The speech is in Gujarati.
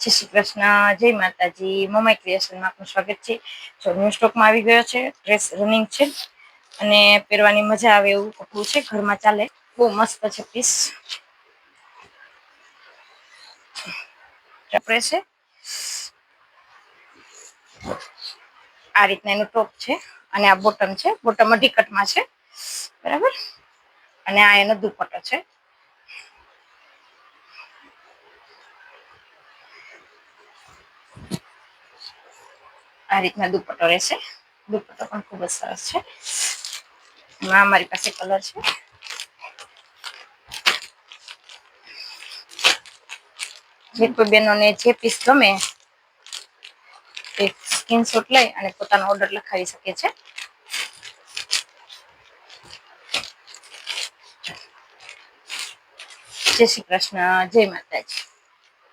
જય શ્રી કૃષ્ણ, જય માતાજી. મમાઈ ક્રિએશનમાં આપનું સ્વાગત છે. જો ન્યૂ સ્ટોકમાં આવી ગયો છે, ડ્રેસ રનિંગ છે અને પહેરવાની મજા આવે એવું કપડું છે, ઘરમાં ચાલે, બહુ મસ્ત છે પીસ. કપડે છે આ રીતના એનું ટોપ છે અને આ બોટમ છે. બોટમ અઢી કટમાં છે, બરાબર. અને આ એનો દુપટ્ટો છે. આ રીતના દુપટ્ટો રહેશે. દુપટ્ટો પણ ખૂબ જ સરસ છે. મારી પાસે કલર છે. જે કોઈ બહેનોને જે પીસ ગમે એ સ્ક્રીનશોટ લઈ અને પોતાનો ઓર્ડર લખાવી શકે છે. જય શ્રી કૃષ્ણ, જય માતાજી.